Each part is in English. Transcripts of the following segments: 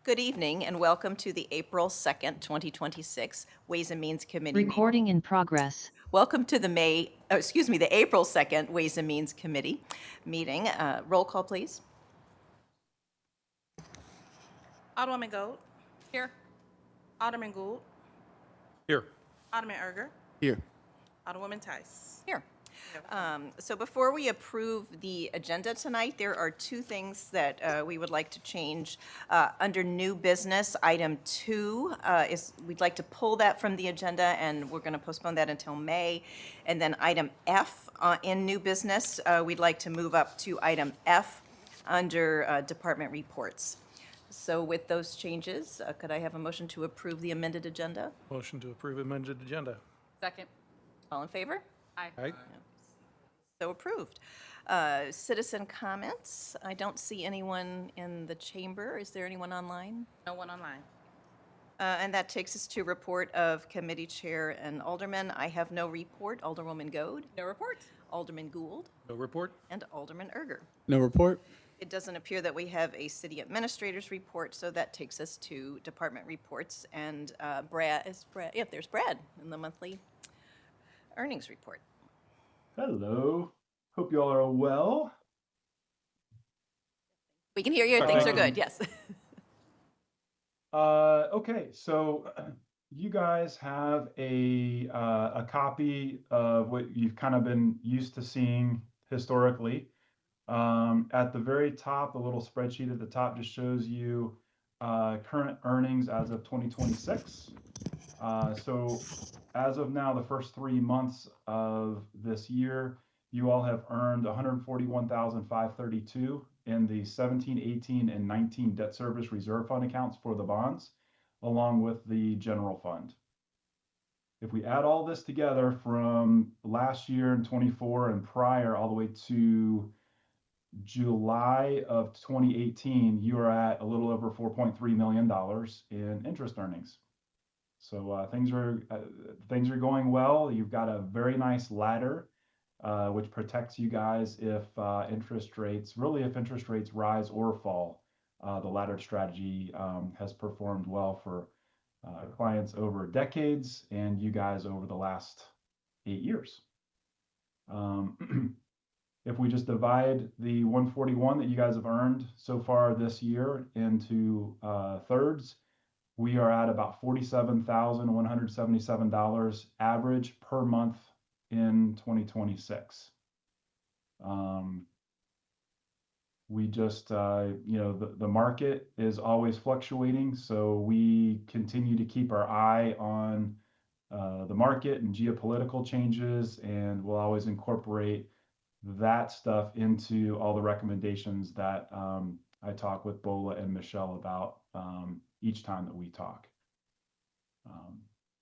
Good evening and welcome to the April 2nd, 2026 Ways and Means Committee meeting. Recording in progress. Welcome to the the April 2nd Ways and Means Committee meeting. Roll call, please. Alderwoman Gold. Here. Alderman Gould. Here. Alderman Erger. Here. Alderwoman Tice. Here. So before we approve the agenda tonight, there are two things that we would like to change. Under new business, item 2 is we'd like to pull that from the agenda, and we're going to postpone that until May. And then item F in new business, we'd like to move up to item F under department reports. So with those changes, could I have a motion to approve the amended agenda? Motion to approve amended agenda. Second. All in favor? Aye. Aye. So approved. Citizen comments. I don't see anyone in the chamber. Is there anyone online? No one online. And that takes us to report of committee chair and alderman. I have no report. Alderwoman Goad, No report. Alderman Gould, No report? and Alderman Erger. No report. It doesn't appear that we have a city administrator's report, so that takes us to department reports. And there's Brad in the monthly earnings report. Hello. Hope you all are well. We can hear you. Things are good. Yes. Okay, so you guys have a copy of what you've kind of been used to seeing historically. At the very top, the little spreadsheet at the top just shows you current earnings as of 2026. So as of now, the first 3 months of this year, you all have earned $141,532 in the 17, 18, and 19 debt service reserve fund accounts for the bonds, along with the general fund. If we add all this together from last year and 24 and prior all the way to July of 2018, you are at a little over $4.3 million in interest earnings. So things are going well. You've got a very nice ladder, which protects you guys if interest rates rise or fall. The laddered strategy has performed well for clients over decades, and you guys over the last 8 years. If we just divide the 141 that you guys have earned so far this year into thirds, we are at about $47,177 average per month in 2026. We just, the market is always fluctuating, so we continue to keep our eye on the market and geopolitical changes, and we'll always incorporate that stuff into all the recommendations that I talk with Bola and Michelle about each time that we talk. I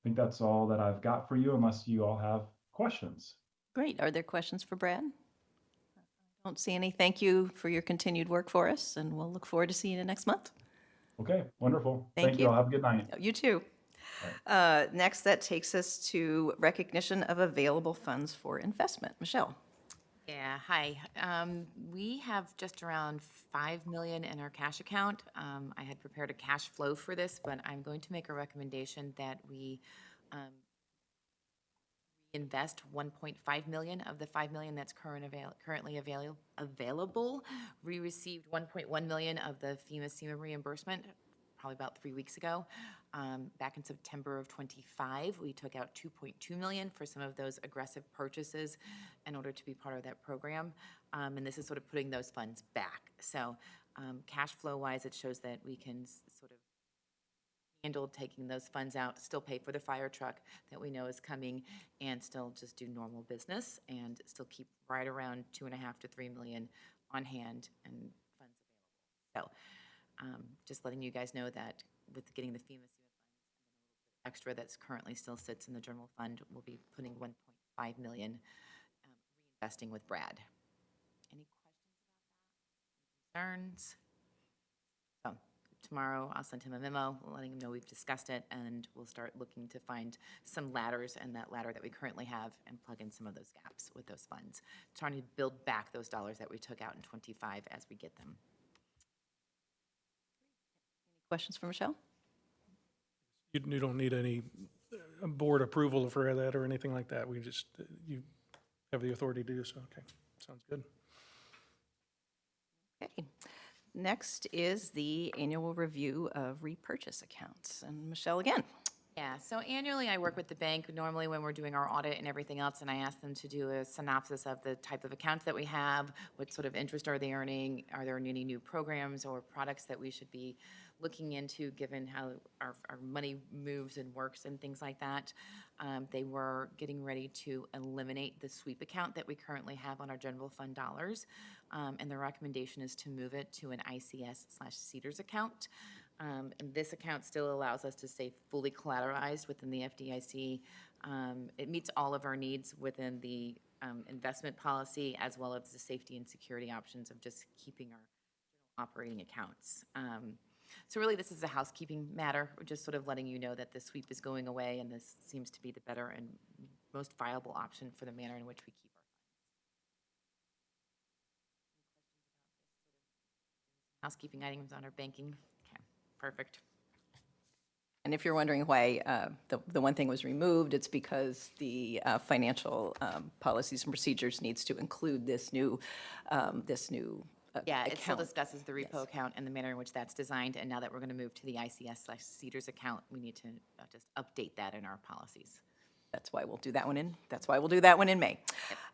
think that's all that I've got for you, unless you all have questions. Great. Are there questions for Brad? I don't see any. Thank you for your continued work for us, and we'll look forward to seeing you next month. Okay, wonderful. Thank you. You all. Have a good night. You too. Next, that takes us to recognition of available funds for investment. Michelle. Yeah, hi. We have just around $5 million in our cash account. I had prepared a cash flow for this, but I'm going to make a recommendation that we invest $1.5 million of the $5 million that's currently available. We received $1.1 million of the FEMA reimbursement probably about 3 weeks ago. Back in September of 25, we took out $2.2 million for some of those aggressive purchases in order to be part of that program. And this is sort of putting those funds back. So cash flow wise, it shows that we can sort of handle taking those funds out, still pay for the fire truck that we know is coming, and still just do normal business and still keep right around $2.5 to $3 million on hand and funds available. So just letting you guys know that with getting the FEMA funds extra that's currently still sits in the general fund, we'll be putting $1.5 million reinvesting with Brad. Any questions about that? Any concerns? So tomorrow I'll send him a memo letting him know we've discussed it, and we'll start looking to find some ladders in that ladder that we currently have and plug in some of those gaps with those funds, trying to build back those dollars that we took out in 25 as we get them. Questions for Michelle? You don't need any board approval for that or anything like that. We just, you have the authority to do so. Okay, sounds good. Okay. Next is the annual review of repurchase accounts. And Michelle again. Yeah, so annually I work with the bank normally when we're doing our audit and everything else, and I ask them to do a synopsis of the type of accounts that we have, what sort of interest are they earning, are there any new programs or products that we should be looking into given how our money moves and works and things like that. They were getting ready to eliminate the sweep account that we currently have on our general fund dollars, and the recommendation is to move it to an ICS/Cedars account. And this account still allows us to stay fully collateralized within the FDIC. It meets all of our needs within the investment policy as well as the safety and security options of just keeping our operating accounts. So really, this is a housekeeping matter. We're just sort of letting you know that the sweep is going away, and this seems to be the better and most viable option for the manner in which we keep our housekeeping items on our banking. Okay, perfect. And if you're wondering why the one thing was removed, it's because the financial policies and procedures needs to include this new Yeah, it still account. discusses the repo account and the manner in which that's designed, and now that we're going to move to the ICS/Cedars account, we need to just update that in our policies. That's why we'll do that one in, that's why we'll do that one in May.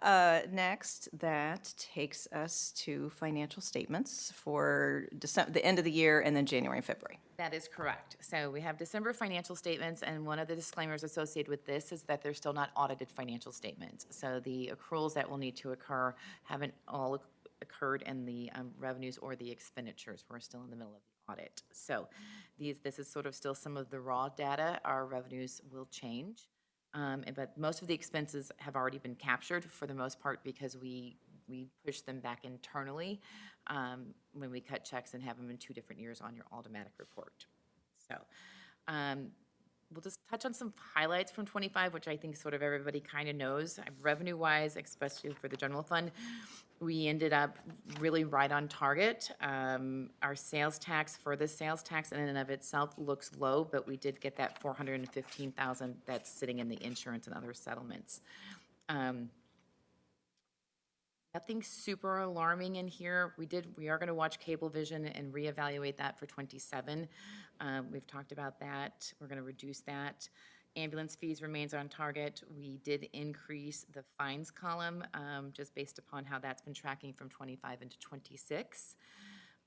Next, that takes us to financial statements for the end of the year and then January and February. That is correct. So we have December financial statements, and one of the disclaimers associated with this is that they're still not audited financial statements. So the accruals that will need to occur haven't all occurred in the revenues or the expenditures. We're still in the middle of the audit. So this is sort of still some of the raw data. Our revenues will change. But most of the expenses have already been captured for the most part because we push them back internally when we cut checks and have them in 2 different years on your automatic report. So we'll just touch on some highlights from 25, which I think sort of everybody kind of knows. Revenue-wise, especially for the general fund, we ended up really right on target. Our sales tax for the sales tax in and of itself looks low, but we did get that $415,000 that's sitting in the insurance and other settlements. Nothing super alarming in here. We are going to watch Cablevision and reevaluate that for 27. We've talked about that. We're going to reduce that. Ambulance fees remains on target. We did increase the fines column just based upon how that's been tracking from 25 into 26.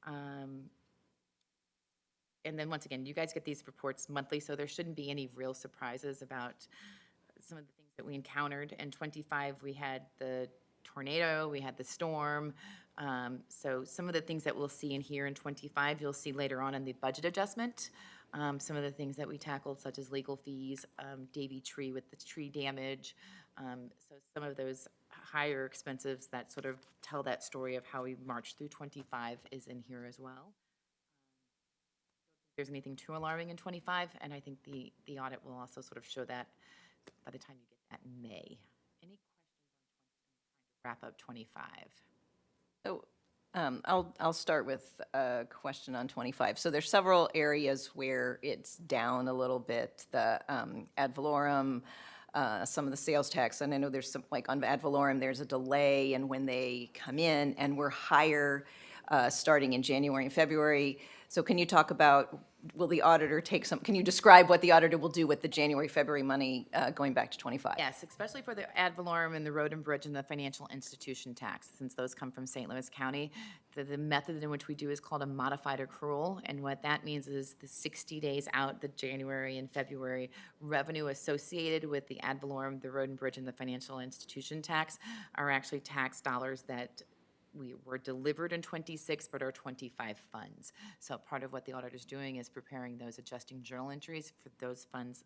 And then once again, you guys get these reports monthly, so there shouldn't be any real surprises about some of the things that we encountered. In 25, we had the tornado, we had the storm. So some of the things that we'll see in here in 25, you'll see later on in the budget adjustment. Some of the things that we tackled, such as legal fees, Davy Tree with the tree damage. So some of those higher expenses that sort of tell that story of how we marched through 25 is in here as well. There's anything too alarming in 25, and I think the audit will also sort of show that by the time you get that in May. Any questions on 20? Wrap up 25. So I'll start with a question on 25. So there's several areas where it's down a little bit. The ad valorem, some of the sales tax, and I know there's some, like on ad valorem, there's a delay in when they come in, and we're higher starting in January and February. So can you talk about, will the auditor can you describe what the auditor will do with the January, February money going back to 25? Yes, especially for the ad valorem and the road and bridge and the financial institution tax, since those come from St. Louis County. The method in which we do is called a modified accrual, and what that means is the 60 days out, the January and February revenue associated with the ad valorem, the road and bridge, and the financial institution tax are actually tax dollars that we were delivered in 26, but are 25 funds. So part of what the auditor's doing is preparing those adjusting journal entries for those funds,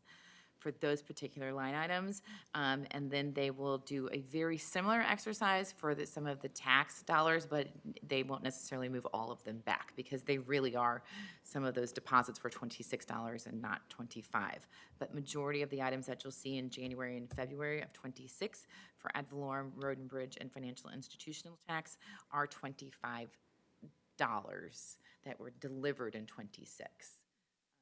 for those particular line items. And then they will do a very similar exercise for some of the tax dollars, but they won't necessarily move all of them back because they really are some of those deposits for $26 and not 25. But majority of the items that you'll see in January and February of 26 for ad valorem, road and bridge, and financial institutional tax are $25 that were delivered in 26.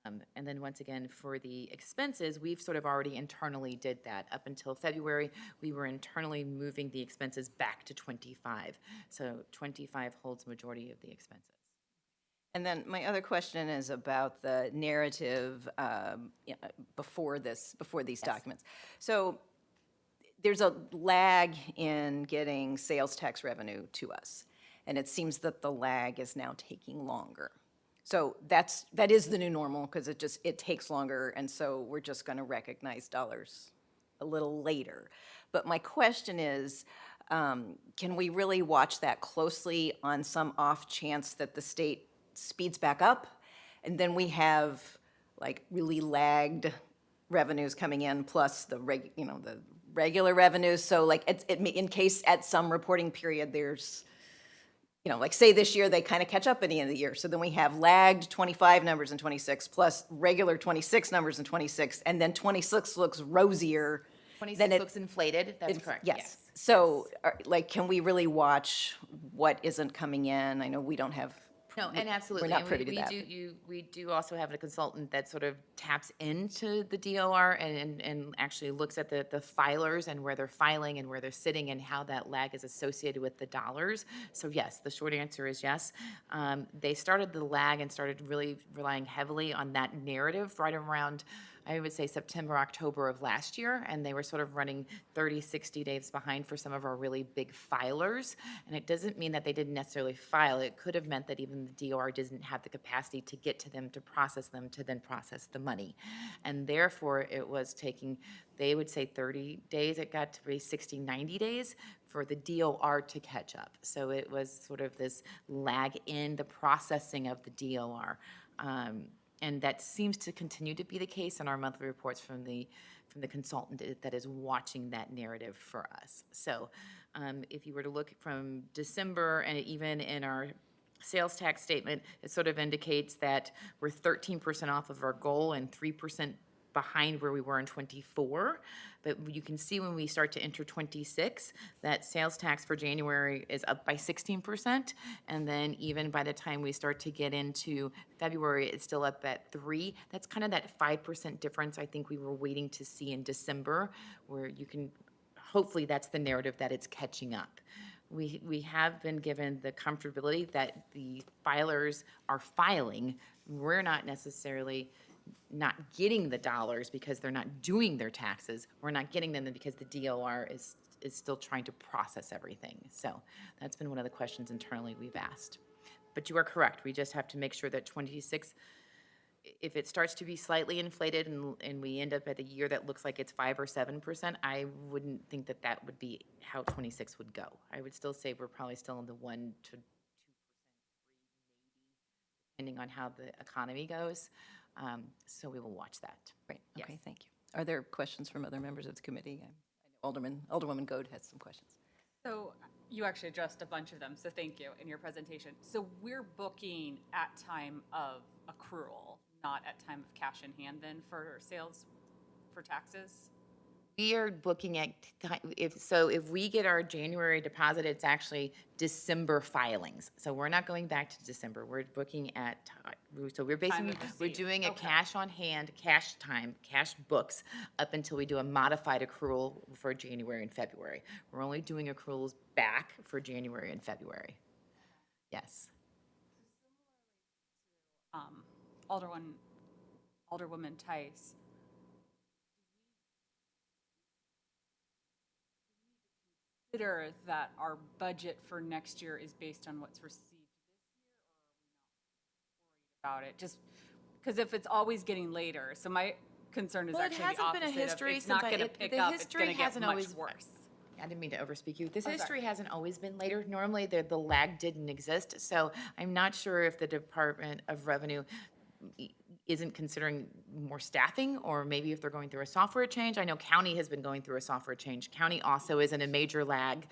And then once again, for the expenses, we've sort of already internally did that. Up until February, we were internally moving the expenses back to 25. So 25 holds majority of the expenses. And then my other question is about the narrative before these documents. So there's a lag in getting sales tax revenue to us, and it seems that the lag is now taking longer. So that is the new normal, because it takes longer, and so we're just going to recognize dollars a little later. But my question is, can we really watch that closely on some off chance that the state speeds back up, and then we have like really lagged revenues coming in plus the regular revenues? So like in case at some reporting period there's, like say this year they kind of catch up at the end of the year. So then we have lagged 25 numbers in 26 plus regular 26 numbers in 26, and then 26 looks rosier. 26 looks inflated, that's correct, Yes. So can we really watch what isn't coming in? I know we don't have. No, and absolutely. We're not And privy to that. We do also have a consultant that sort of taps into the DOR and actually looks at the filers and where they're filing and where they're sitting and how that lag is associated with the dollars. So yes, the short answer is yes. They started the lag and started really relying heavily on that narrative right around, I would say, September, October of last year, and they were sort of running 30, 60 days behind for some of our really big filers. And it doesn't mean that they didn't necessarily file. It could have meant that even the DOR didn't have the capacity to get to them, to then process the money. And therefore, it was taking, they would say 30 days. It got to be 60, 90 days for the DOR to catch up. So it was sort of this lag in the processing of the DOR. And that seems to continue to be the case in our monthly reports from the consultant that is watching that narrative for us. So if you were to look from December, and even in our sales tax statement, it sort of indicates that we're 13% off of our goal and 3% behind where we were in 24. But you can see when we start to enter 26, that sales tax for January is up by 16%. And then even by the time we start to get into February, it's still up at 3. That's kind of that 5% difference I think we were waiting to see in December, where you can, hopefully that's the narrative that it's catching up. We have been given the comfortability that the filers are filing. We're not necessarily not getting the dollars because they're not doing their taxes. We're not getting them because the DOR is still trying to process everything. So that's been one of the questions internally we've asked. But you are correct. We just have to make sure that 26, if it starts to be slightly inflated and we end up at a year that looks like it's 5 or 7%, I wouldn't think that that would be how 26 would go. I would still say we're probably still in the 1 to 2%, depending on how the economy goes. So we will watch that. Great, okay, Yes. thank you. Are there questions from other members of the committee? I know Alderwoman Goode has some questions. So you actually addressed a bunch of them, so thank you in your presentation. So we're booking at time of accrual, not at time of cash in hand then for sales, for taxes? We are booking at, if we get our January deposit, it's actually December filings. So we're not going back to December. We're booking at, so we're basically, we're receipt. doing a Okay. cash on hand, cash books up until we do a modified accrual for January and February. We're only doing accruals back for January and February. Yes. Alderwoman Tice, consider that our budget for next year is based on what's received this year, or are we not worried about it? Just because if it's always getting later, so my concern is Well, it actually the hasn't been a opposite. history It's not since going to pick the up, it's history going to get hasn't much always- worse. I didn't mean to overspeak you. This sorry. history hasn't always been later. Normally, the lag didn't exist. So I'm not sure if the Department of Revenue isn't considering more staffing, or maybe if they're going through a software change. I know county has been going through a software change. County also is in a major lag.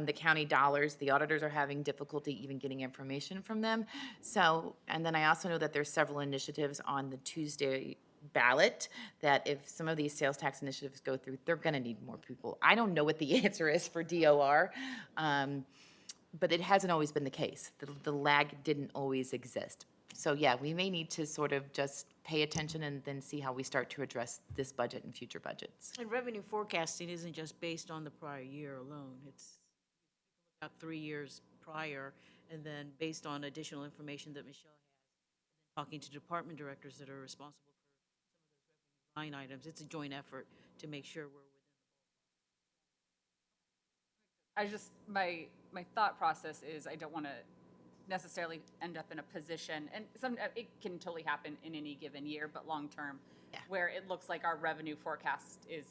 The county dollars, the auditors are having difficulty even getting information from them. So, and then I also know that there's several initiatives on the Tuesday ballot that if some of these sales tax initiatives go through, they're going to need more people. I don't know what the answer is for DOR, but it hasn't always been the case. The lag didn't always exist. So yeah, we may need to sort of just pay attention and then see how we start to address this budget and future budgets. And revenue forecasting isn't just based on the prior year alone. It's about 3 years prior, and then based on additional information that Michelle has, talking to department directors that are responsible for some of those revenue line items. It's a joint effort to make sure we're within. My thought process is I don't want to necessarily end up in a position, and it can totally happen in any given year, but long-term, Yeah. where it looks like our revenue forecast is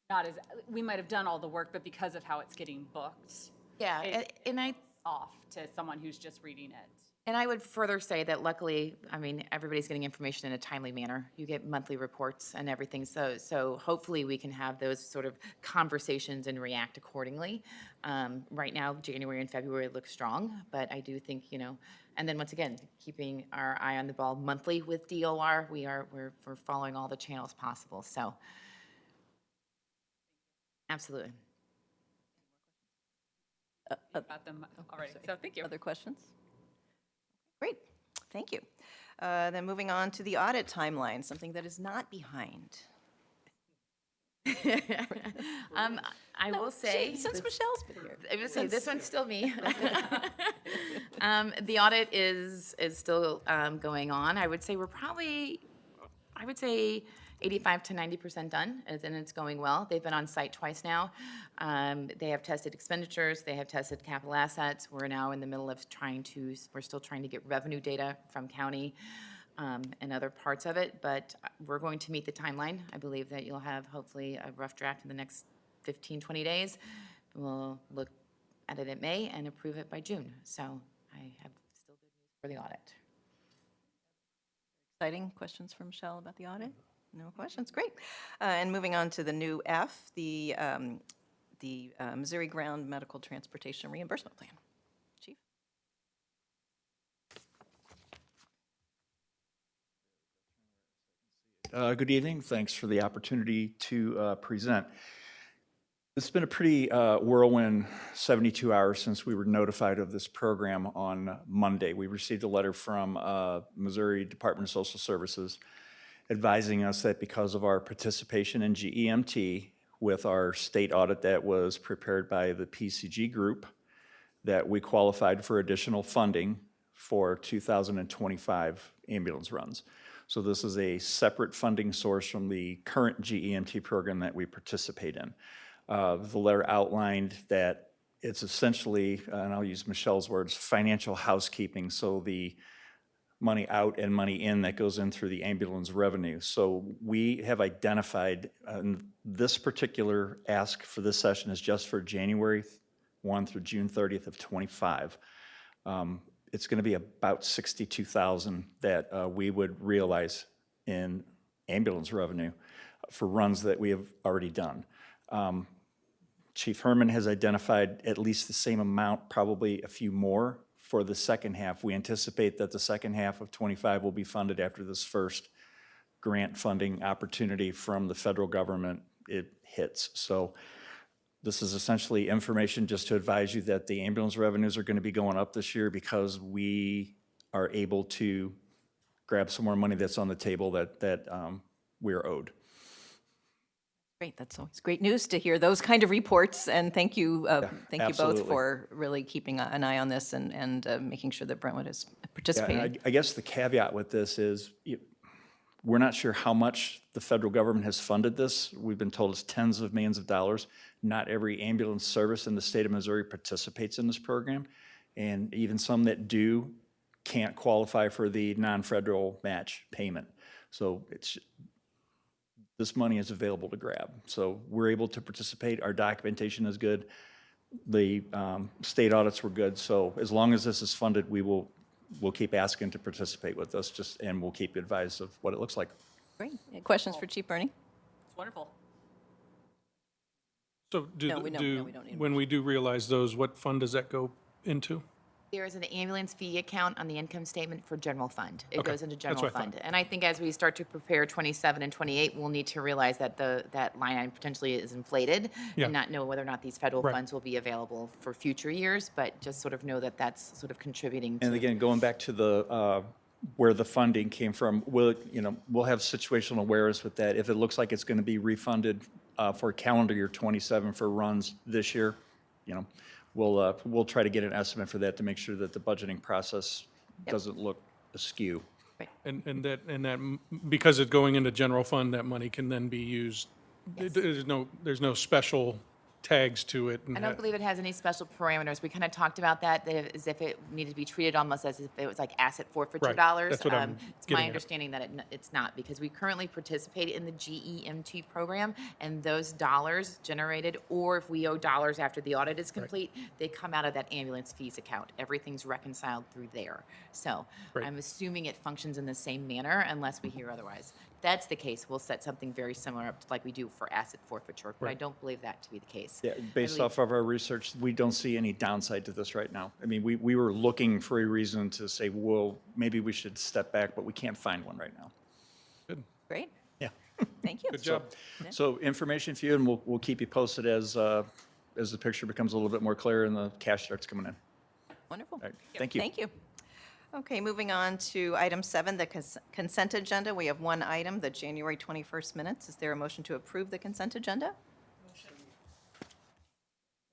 not as, we might have done all the work, but because of how it's getting booked, Yeah, and I off to someone who's just reading it. And I would further say that luckily, I mean, everybody's getting information in a timely manner. You get monthly reports and everything, so hopefully we can have those sort of conversations and react accordingly. Right now, January and February look strong, but I do think, and then once again, keeping our eye on the ball monthly with DOR, we're following all the channels possible, so. Absolutely. Got them already, so thank you. Other questions? Great, thank you. Then moving on to the audit timeline, something that is not behind. I will say. Since Michelle's been here. I would say this one's still me. The audit is still going on. I would say we're probably, 85 to 90% done, and it's going well. They've been on site twice now. They have tested expenditures. They have tested capital assets. We're now in the middle of we're still trying to get revenue data from county and other parts of it, but we're going to meet the timeline. I believe that you'll have hopefully a rough draft in the next 15, 20 days. We'll look at it in May and approve it by June. So I have still good news for the audit. Exciting questions for Michelle about the audit? No questions, great. And moving on to the new F, the Missouri Ground Medical Transportation Reimbursement Plan. Chief? Good evening. Thanks for the opportunity to present. It's been a pretty whirlwind 72 hours since we were notified of this program on Monday. We received a letter from Missouri Department of Social Services advising us that because of our participation in GEMT with our state audit that was prepared by the PCG group, that we qualified for additional funding for 2025 ambulance runs. So this is a separate funding source from the current GEMT program that we participate in. The letter outlined that it's essentially, and I'll use Michelle's words, financial housekeeping. So the money out and money in that goes in through the ambulance revenue. So we have identified, this particular ask for this session is just for January 1 through June 30th of 25. It's going to be about 62,000 that we would realize in ambulance revenue for runs that we have already done. Chief Herman has identified at least the same amount, probably a few more for the second half. We anticipate that the second half of 25 will be funded after this first grant funding opportunity from the federal government hits. So this is essentially information just to advise you that the ambulance revenues are going to be going up this year because we are able to grab some more money that's on the table that we're owed. Great, that's always great news to hear those kind of reports, and thank you both absolutely. for really keeping an eye on this and making sure that Brentwood is participating. Yeah, I guess the caveat with this is we're not sure how much the federal government has funded this. We've been told it's tens of millions of dollars. Not every ambulance service in the state of Missouri participates in this program, and even some that do can't qualify for the non-federal match payment. So this money is available to grab. So we're able to participate. Our documentation is good. The state audits were good. So as long as this is funded, we'll keep asking to participate with us, and we'll keep you advised of what it looks like. Great. Any questions for Chief Bernie? It's wonderful. So No, we don't need when we do realize those, what fund does that go into? There is an ambulance fee account on the income statement for general fund. It Okay, goes into that's general what I thought. fund. And I think as we start to prepare 27 and 28, we'll need to realize that that line item potentially is inflated Yeah. and not know whether or not these federal Right. funds will be available for future years, but just sort of know that that's sort of contributing to. And again, going back to the, where the funding came from, we'll have situational awareness with that. If it looks like it's going to be refunded for calendar year '27 for runs this year, we'll try to get an estimate for that to make sure that the budgeting process doesn't look askew. And that, because it's going into general fund, that money can then be used. There's no special tags to it. I don't believe it has any special parameters. We kind of talked about that, as if it needed to be treated almost as if it was like asset forfeiture Right. dollars. That's what I'm It's getting my at. understanding that it's not, because we currently participate in the GEMT program, and those dollars generated, or if we owe dollars after the audit is complete, they come out of that ambulance fees account. Everything's reconciled through there. So Right. I'm assuming it functions in the same manner unless we hear otherwise. If that's the case, we'll set something very similar up like we do for asset forfeiture, but I Right. don't believe that to be the case. Yeah, based believe- off of our research, we don't see any downside to this right now. I mean, we were looking for a reason to say, well, maybe we should step back, but we can't find one right now. Great, Yeah. thank you. Good job. So information for you, and we'll keep you posted as the picture becomes a little bit more clear and the cash starts coming in. Wonderful. All right, thank you. Thank you. Okay, moving on to item 7, the consent agenda. We have one item, the January 21st minutes. Is there a motion to approve the consent agenda?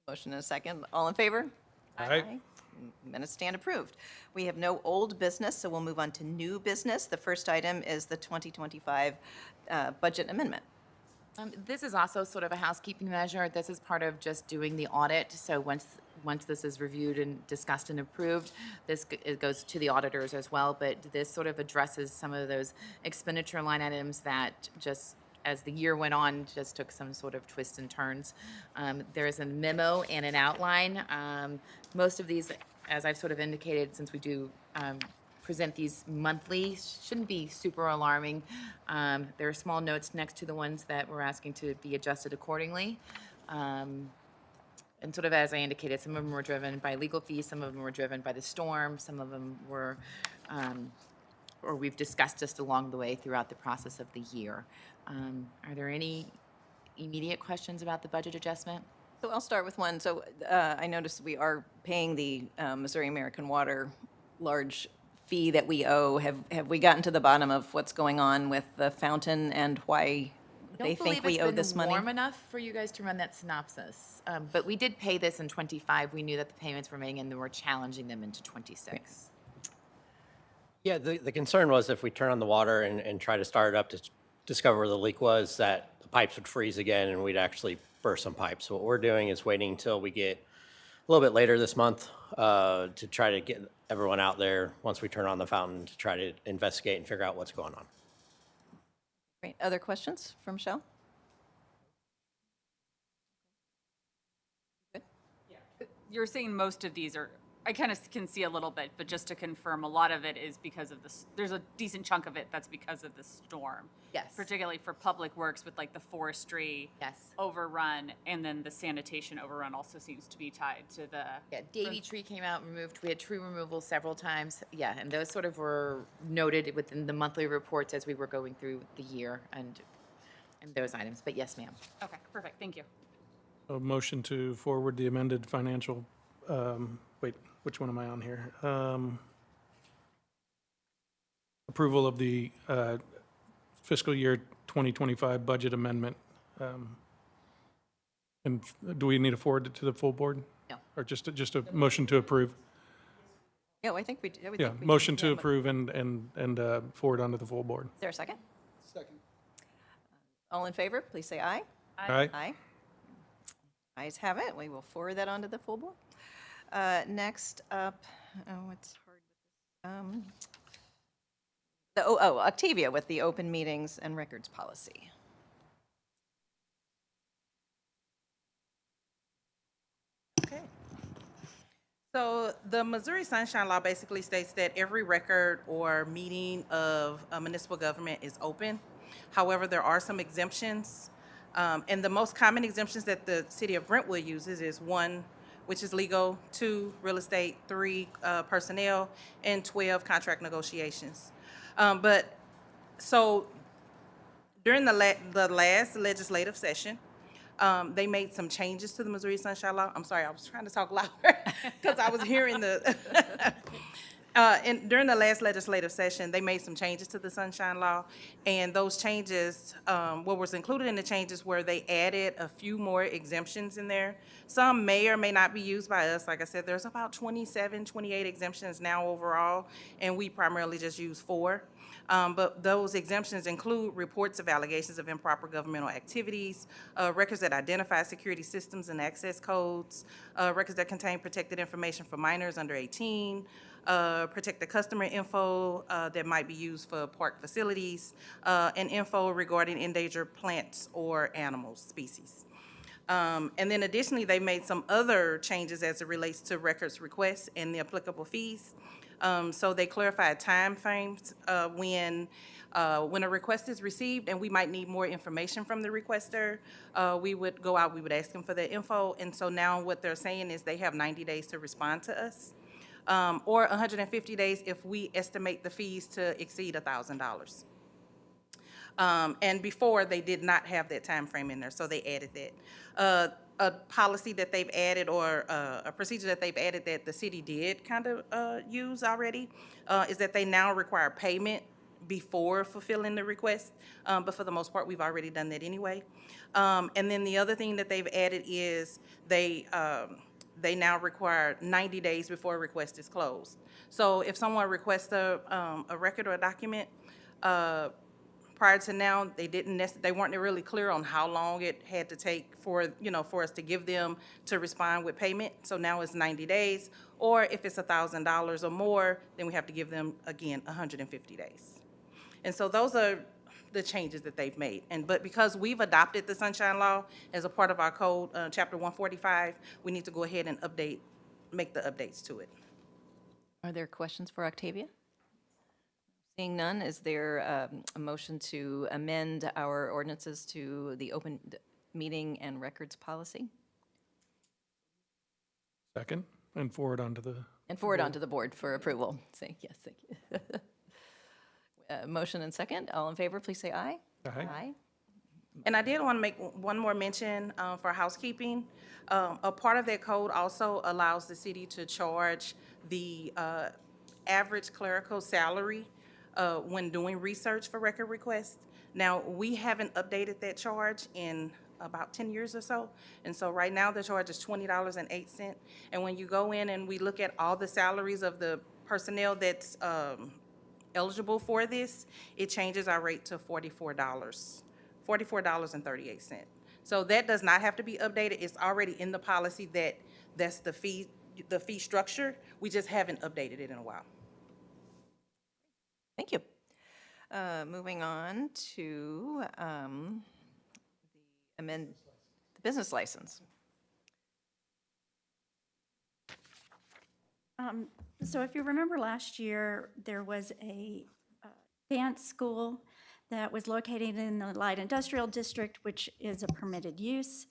Motion and a second. All in favor? Aye. Minutes stand approved. We have no old business, so we'll move on to new business. The first item is the 2025 budget amendment. This is also sort of a housekeeping measure. This is part of just doing the audit. So once this is reviewed and discussed and approved, it goes to the auditors as well. But this sort of addresses some of those expenditure line items that just, as the year went on, just took some sort of twists and turns. There is a memo and an outline. Most of these, as I've sort of indicated, since we do present these monthly, shouldn't be super alarming. There are small notes next to the ones that we're asking to be adjusted accordingly. And sort of as I indicated, some of them were driven by legal fees, some of them were driven by the storm, some of them were, or we've discussed just along the way throughout the process of the year. Are there any immediate questions about the budget adjustment? So I'll start with one. So I noticed we are paying the Missouri American Water large fee that we owe. Have we gotten to the bottom of what's going on with the fountain and why they think we owe this I don't believe it's been money? warm enough for you guys to run that synopsis. But we did pay this in '25. We knew that the payments were made, and we're challenging them into '26. Yeah, the concern was if we turn on the water and try to start it up to discover where the leak was, that the pipes would freeze again and we'd actually burst some pipes. So what we're doing is waiting until we get a little bit later this month to try to get everyone out there once we turn on the fountain to try to investigate and figure out what's going on. Great. Other questions from Michelle? You're saying most of these are, I kind of can see a little bit, but just to confirm, a lot of it is because of this, there's a decent chunk of it that's because of the storm. Yes. Particularly for public works with like the forestry. Yes. Overrun, and then the sanitation overrun also seems to be tied to the. Yeah, Davy tree came out, removed. We had tree removal several times. Yeah, and those sort of were noted within the monthly reports as we were going through the year and those items. But yes, ma'am. Okay, perfect, thank you. A motion to forward the amended financial, wait, which one am I on here? Approval of the fiscal year 2025 budget amendment. And do we need to forward it to the full board? No. Or just a motion to approve? Yeah, I think we do. Yeah, motion to approve and forward onto the full board. Is there a second? Second. All in favor, please say aye. Aye. Aye. Ayes have it. We will forward that onto the full board. Next up, what's hard with this? Octavia with the open meetings and records policy. Okay. So the Missouri Sunshine Law basically states that every record or meeting of a municipal government is open. However, there are some exemptions. And the most common exemptions that the city of Brentwood uses is one which is legal, 2, real estate, 3, personnel, and 12, contract negotiations. So during the last legislative session, they made some changes to the Missouri Sunshine Law. I'm sorry, I was trying to talk louder because I was hearing the, and during the last legislative session, they made some changes to the Sunshine Law. And those changes, what was included in the changes were they added a few more exemptions in there. Some may or may not be used by us. Like I said, there's about 27, 28 exemptions now overall, and we primarily just use 4. But those exemptions include reports of allegations of improper governmental activities, records that identify security systems and access codes, records that contain protected information for minors under 18, protect the customer info that might be used for park facilities, and info regarding endangered plants or animal species. And then additionally, they made some other changes as it relates to records requests and the applicable fees. So they clarified time frames when a request is received and we might need more information from the requester. We would go out, we would ask them for the info. And so now what they're saying is they have 90 days to respond to us. Or 150 days if we estimate the fees to exceed $1,000. And before, they did not have that time frame in there, so they added that. A policy that they've added, or a procedure that they've added that the city did kind of use already, is that they now require payment before fulfilling the request, but for the most part, we've already done that anyway. And then the other thing that they've added is they now require 90 days before a request is closed. So if someone requests a record or a document, prior to now, they weren't really clear on how long it had to take for us to give them to respond with payment. So now it's 90 days, or if it's $1,000 or more, then we have to give them, again, 150 days. And so those are the changes that they've made. But because we've adopted the Sunshine Law as a part of our code, Chapter 145, we need to go ahead and make the updates to it. Are there questions for Octavia? Seeing none, is there a motion to amend our ordinances to the open meeting and records policy? Second, and forward onto the, And forward onto the board for approval. Say yes, thank you. Motion and second. All in favor, please say aye. Aye. And I did want to make one more mention for housekeeping. A part of that code also allows the city to charge the average clerical salary when doing research for record requests. Now, we haven't updated that charge in about 10 years or so. And so right now, the charge is $20.08. And when you go in and we look at all the salaries of the personnel that's eligible for this, it changes our rate to $44.38. So that does not have to be updated. It's already in the policy that's the fee structure. We just haven't updated it in a while. Thank you. Moving on to the business license. So if you remember last year, there was a dance school that was located in the light industrial district, which is a permitted use.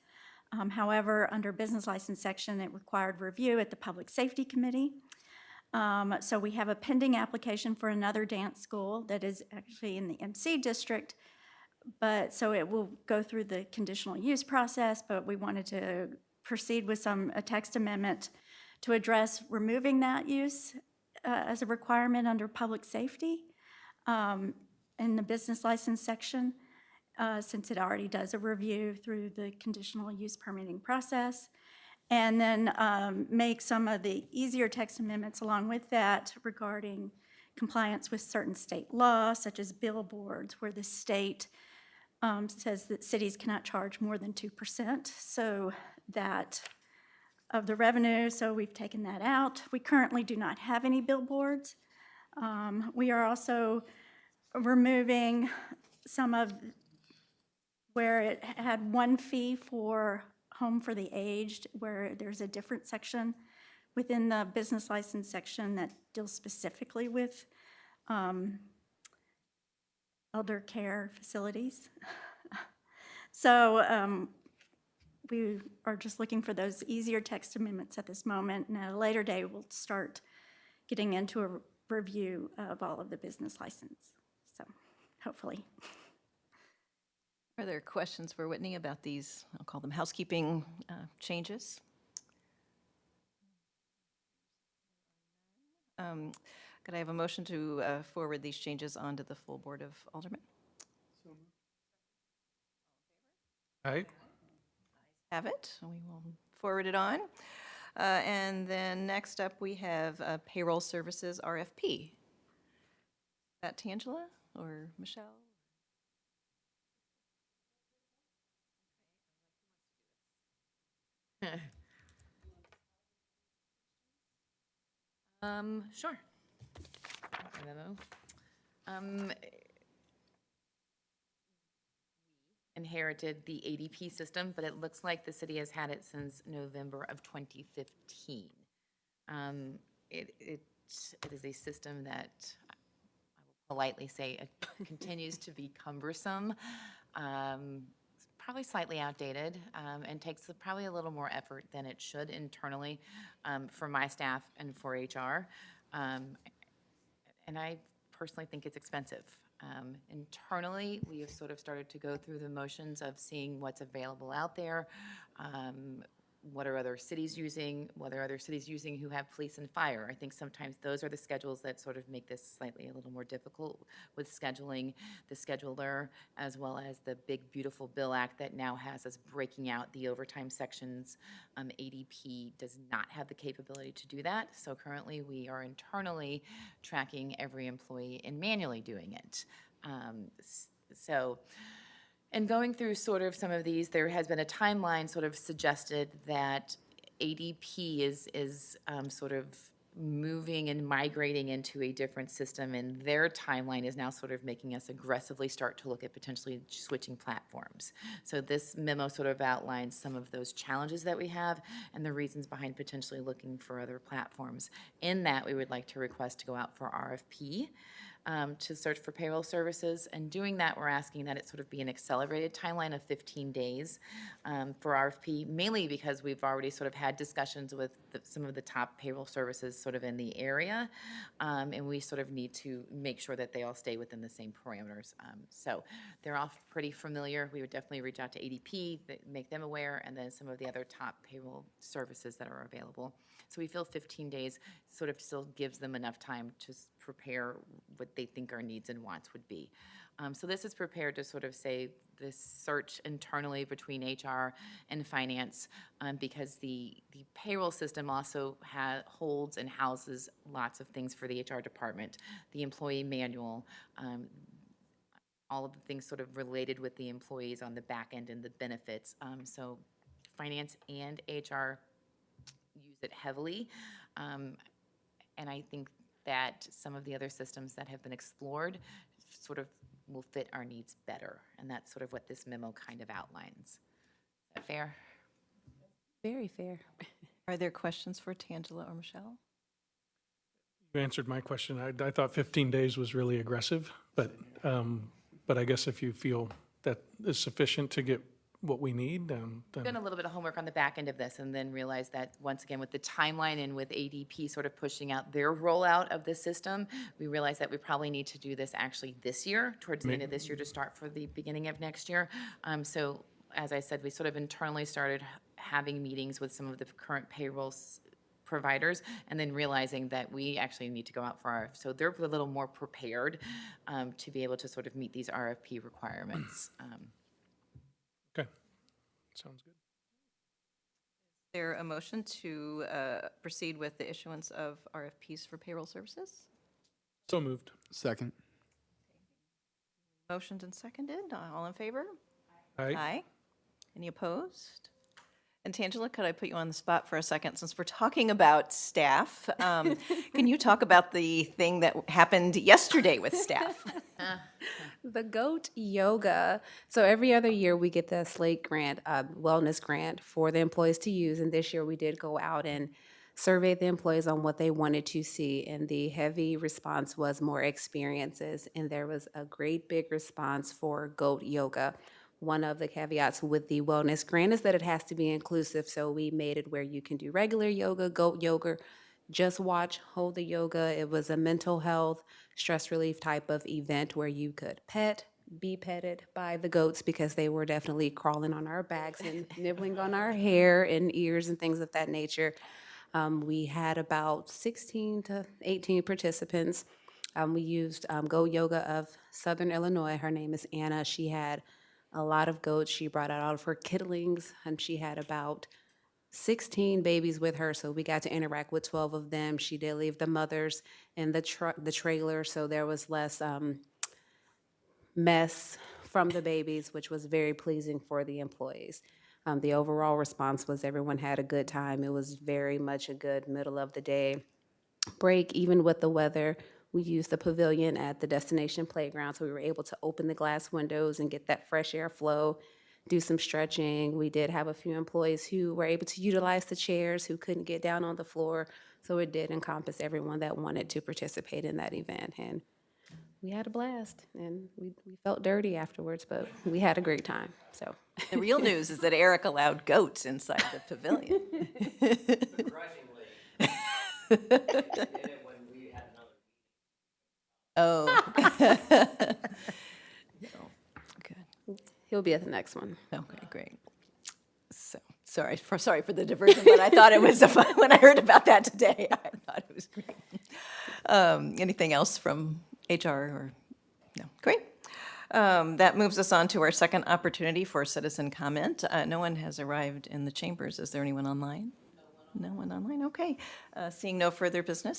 However, under business license section, it required review at the Public Safety Committee. So we have a pending application for another dance school that is actually in the MC district, but so it will go through the conditional use process, but we wanted to proceed with a text amendment to address removing that use as a requirement under public safety in the business license section, since it already does a review through the conditional use permitting process. And then make some of the easier text amendments along with that regarding compliance with certain state laws, such as billboards, where the state says that cities cannot charge more than 2%. So that of the revenue, so we've taken that out. We currently do not have any billboards. We are also removing some of where it had one fee for home for the aged, where there's a different section within the business license section that deals specifically with elder care facilities. So we are just looking for those easier text amendments at this moment, and at a later day, we'll start getting into a review of all of the business license. So hopefully. Are there questions for Whitney about these, I'll call them housekeeping changes? Could I have a motion to forward these changes on to the full Board of Aldermen? Aye. Have it, we will forward it on. And then next up, we have payroll services RFP. Is that Tangela or Michelle? Sure. My memo. Inherited the ADP system, but it looks like the city has had it since November of 2015. It is a system that I will politely say continues to be cumbersome, probably slightly outdated, and takes probably a little more effort than it should internally for my staff and for HR. And I personally think it's expensive. Internally, we have sort of started to go through the motions of seeing what's available out there, what are other cities using, what are other cities using who have police and fire. I think sometimes those are the schedules that sort of make this slightly a little more difficult with scheduling the scheduler, as well as the big, beautiful bill act that now has us breaking out the overtime sections. ADP does not have the capability to do that, so currently we are internally tracking every employee and manually doing it. And going through sort of some of these, there has been a timeline sort of suggested that ADP is sort of moving and migrating into a different system, and their timeline is now sort of making us aggressively start to look at potentially switching platforms. So this memo sort of outlines some of those challenges that we have and the reasons behind potentially looking for other platforms. In that, we would like to request to go out for RFP. To search for payroll services. And doing that, we're asking that it sort of be an accelerated timeline of 15 days for RFP, mainly because we've already sort of had discussions with some of the top payroll services sort of in the area, and we sort of need to make sure that they all stay within the same parameters. So they're all pretty familiar. We would definitely reach out to ADP, make them aware, and then some of the other top payroll services that are available. So we feel 15 days sort of still gives them enough time to prepare what they think our needs and wants would be. So this is prepared to sort of say this search internally between HR and finance, because the payroll system also holds and houses lots of things for the HR department, the employee manual, all of the things sort of related with the employees on the back end and the benefits. So finance and HR use it heavily. And I think that some of the other systems that have been explored sort of will fit our needs better. And that's sort of what this memo kind of outlines. Is that fair? Very fair. Are there questions for Tangela or Michelle? You answered my question. I thought 15 days was really aggressive, but I guess if you feel that is sufficient to get what we need, then. Done a little bit of homework on the back end of this and then realized that once again with the timeline and with ADP sort of pushing out their rollout of the system, we realized that we probably need to do this actually this year, towards the end of this year to start for the beginning of next year. So as I said, we sort of internally started having meetings with some of the current payroll providers and then realizing that we actually need to go out for RFP. So they're a little more prepared to be able to sort of meet these RFP requirements. Okay, sounds good. Is there a motion to proceed with the issuance of RFPs for payroll services? So moved. Second. Motioned and seconded. All in favor? Aye. Aye. Any opposed? And Tangela, could I put you on the spot for a second? Since we're talking about staff, can you talk about the thing that happened yesterday with staff? The goat yoga. So every other year we get the Slate grant, wellness grant for the employees to use. And this year we did go out and survey the employees on what they wanted to see. And the heavy response was more experiences. And there was a great big response for goat yoga. one of the caveats with the wellness grant is that it has to be inclusive. So we made it where you can do regular yoga, goat yoga, just watch, hold the yoga. It was a mental health, stress relief type of event where you could be petted by the goats because they were definitely crawling on our backs and nibbling on our hair and ears and things of that nature. We had about 16 to 18 participants. We used Go Yoga of Southern Illinois. Her name is Anna. She had a lot of goats. She brought out all of her kidlings, and she had about 16 babies with her, so we got to interact with 12 of them. She did leave the mothers in the trailer, so there was less mess from the babies, which was very pleasing for the employees. The overall response was everyone had a good time. It was very much a good middle of the day break, even with the weather. We used the pavilion at the destination playground, so we were able to open the glass windows and get that fresh air flow, do some stretching. We did have a few employees who were able to utilize the chairs, who couldn't get down on the floor. So it did encompass everyone that wanted to participate in that event. And we had a blast, and we felt dirty afterwards, but we had a great time, so. The real news is that Eric allowed goats inside the pavilion. Oh. Good. He'll be at the next one. Okay, great. So, sorry for the diversion, but I thought it was fun when I heard about that today. I thought it was great. Anything else from HR or, no, great. That moves us on to our second opportunity for citizen comment. No one has arrived in the chambers. Is there anyone online? No one online, okay. Seeing no further business,